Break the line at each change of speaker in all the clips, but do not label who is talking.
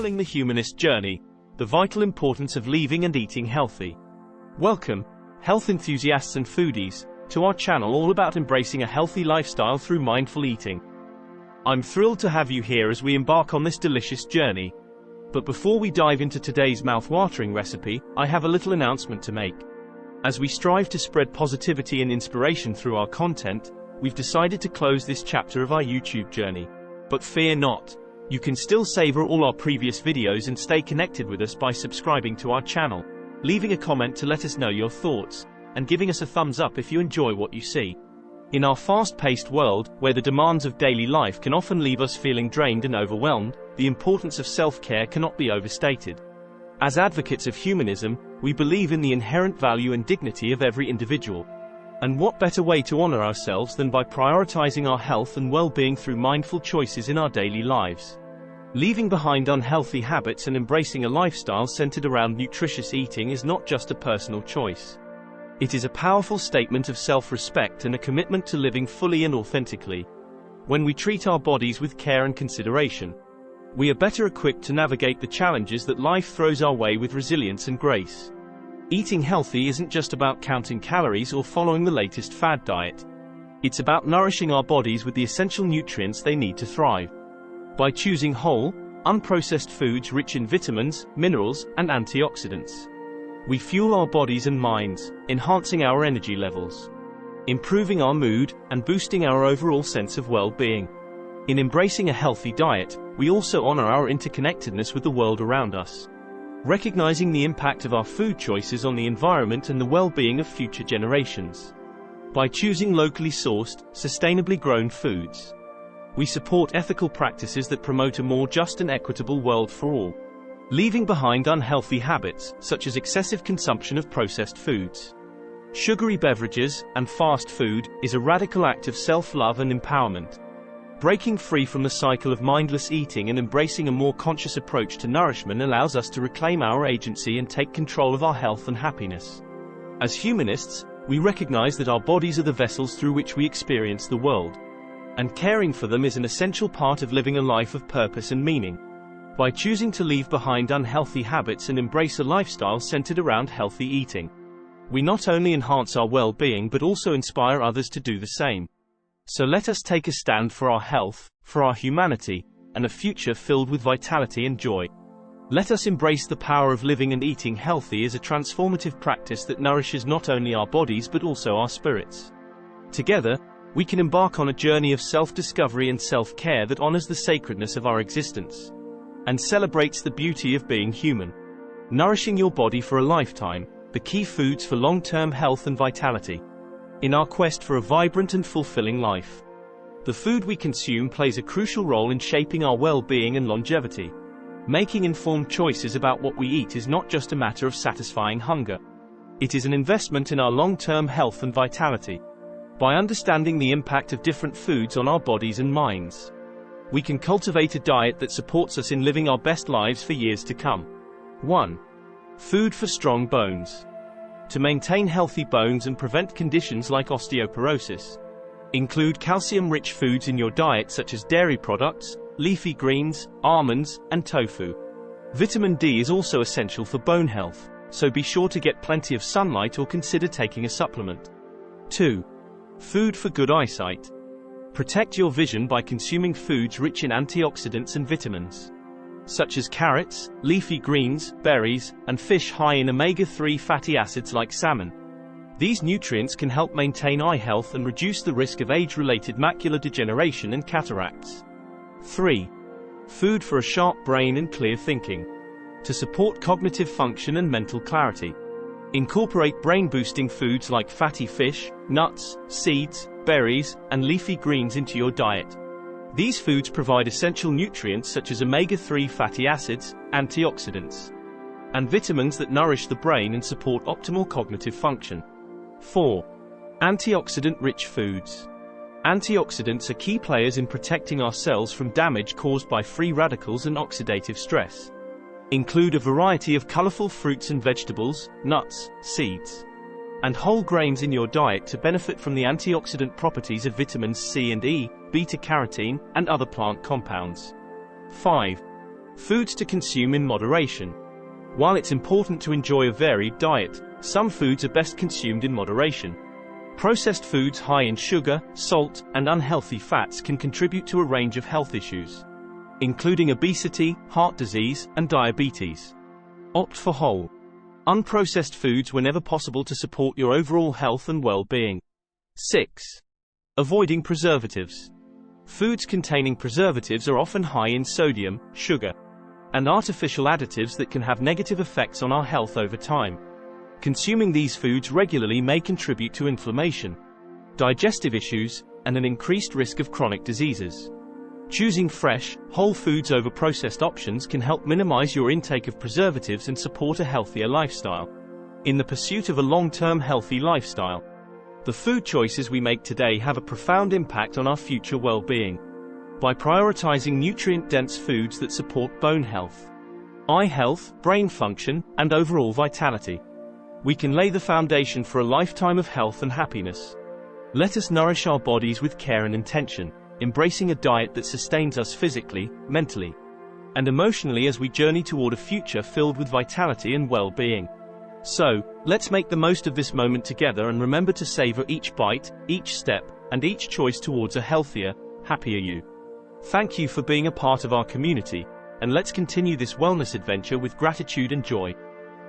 Traveling the Humanist Journey, the vital importance of living and eating healthy. Welcome, health enthusiasts and foodies, to our channel all about embracing a healthy lifestyle through mindful eating. I'm thrilled to have you here as we embark on this delicious journey. But before we dive into today's mouth-watering recipe, I have a little announcement to make. As we strive to spread positivity and inspiration through our content, we've decided to close this chapter of our YouTube journey. But fear not. You can still savor all our previous videos and stay connected with us by subscribing to our channel, leaving a comment to let us know your thoughts, and giving us a thumbs up if you enjoy what you see. In our fast-paced world, where the demands of daily life can often leave us feeling drained and overwhelmed, the importance of self-care cannot be overstated. As advocates of humanism, we believe in the inherent value and dignity of every individual. And what better way to honor ourselves than by prioritizing our health and well-being through mindful choices in our daily lives? Leaving behind unhealthy habits and embracing a lifestyle centered around nutritious eating is not just a personal choice. It is a powerful statement of self-respect and a commitment to living fully and authentically. When we treat our bodies with care and consideration, we are better equipped to navigate the challenges that life throws our way with resilience and grace. Eating healthy isn't just about counting calories or following the latest fad diet. It's about nourishing our bodies with the essential nutrients they need to thrive. By choosing whole, unprocessed foods rich in vitamins, minerals, and antioxidants, we fuel our bodies and minds, enhancing our energy levels, improving our mood, and boosting our overall sense of well-being. In embracing a healthy diet, we also honor our interconnectedness with the world around us, recognizing the impact of our food choices on the environment and the well-being of future generations. By choosing locally sourced, sustainably grown foods, we support ethical practices that promote a more just and equitable world for all, leaving behind unhealthy habits, such as excessive consumption of processed foods, sugary beverages, and fast food, is a radical act of self-love and empowerment. Breaking free from the cycle of mindless eating and embracing a more conscious approach to nourishment allows us to reclaim our agency and take control of our health and happiness. As humanists, we recognize that our bodies are the vessels through which we experience the world, and caring for them is an essential part of living a life of purpose and meaning. By choosing to leave behind unhealthy habits and embrace a lifestyle centered around healthy eating, we not only enhance our well-being but also inspire others to do the same. So let us take a stand for our health, for our humanity, and a future filled with vitality and joy. Let us embrace the power of living and eating healthy as a transformative practice that nourishes not only our bodies but also our spirits. Together, we can embark on a journey of self-discovery and self-care that honors the sacredness of our existence and celebrates the beauty of being human. Nourishing your body for a lifetime, the key foods for long-term health and vitality. In our quest for a vibrant and fulfilling life, the food we consume plays a crucial role in shaping our well-being and longevity. Making informed choices about what we eat is not just a matter of satisfying hunger. It is an investment in our long-term health and vitality. By understanding the impact of different foods on our bodies and minds, we can cultivate a diet that supports us in living our best lives for years to come. 1. Food for strong bones. To maintain healthy bones and prevent conditions like osteoporosis, include calcium-rich foods in your diet such as dairy products, leafy greens, almonds, and tofu. Vitamin D is also essential for bone health, so be sure to get plenty of sunlight or consider taking a supplement. 2. Food for good eyesight. Protect your vision by consuming foods rich in antioxidants and vitamins, such as carrots, leafy greens, berries, and fish high in omega-3 fatty acids like salmon. These nutrients can help maintain eye health and reduce the risk of age-related macular degeneration and cataracts. 3. Food for a sharp brain and clear thinking. To support cognitive function and mental clarity, incorporate brain-boosting foods like fatty fish, nuts, seeds, berries, and leafy greens into your diet. These foods provide essential nutrients such as omega-3 fatty acids, antioxidants, and vitamins that nourish the brain and support optimal cognitive function. 4. Antioxidant-rich foods. Antioxidants are key players in protecting our cells from damage caused by free radicals and oxidative stress. Include a variety of colorful fruits and vegetables, nuts, seeds, and whole grains in your diet to benefit from the antioxidant properties of vitamins C and E, beta-carotene, and other plant compounds. 5. Foods to consume in moderation. While it's important to enjoy a varied diet, some foods are best consumed in moderation. Processed foods high in sugar, salt, and unhealthy fats can contribute to a range of health issues, including obesity, heart disease, and diabetes. Opt for whole, unprocessed foods whenever possible to support your overall health and well-being. 6. Avoiding preservatives. Foods containing preservatives are often high in sodium, sugar, and artificial additives that can have negative effects on our health over time. Consuming these foods regularly may contribute to inflammation, digestive issues, and an increased risk of chronic diseases. Choosing fresh, whole foods over processed options can help minimize your intake of preservatives and support a healthier lifestyle. In the pursuit of a long-term healthy lifestyle, the food choices we make today have a profound impact on our future well-being. By prioritizing nutrient-dense foods that support bone health, eye health, brain function, and overall vitality, we can lay the foundation for a lifetime of health and happiness. Let us nourish our bodies with care and intention, embracing a diet that sustains us physically, mentally, and emotionally as we journey toward a future filled with vitality and well-being. So, let's make the most of this moment together and remember to savor each bite, each step, and each choice towards a healthier, happier you. Thank you for being a part of our community, and let's continue this wellness adventure with gratitude and joy.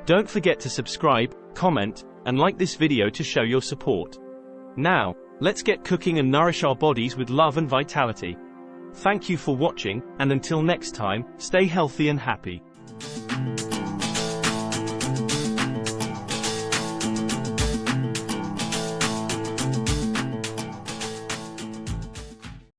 Don't forget to subscribe, comment, and like this video to show your support. Now, let's get cooking and nourish our bodies with love and vitality. Thank you for watching, and until next time, stay healthy and happy.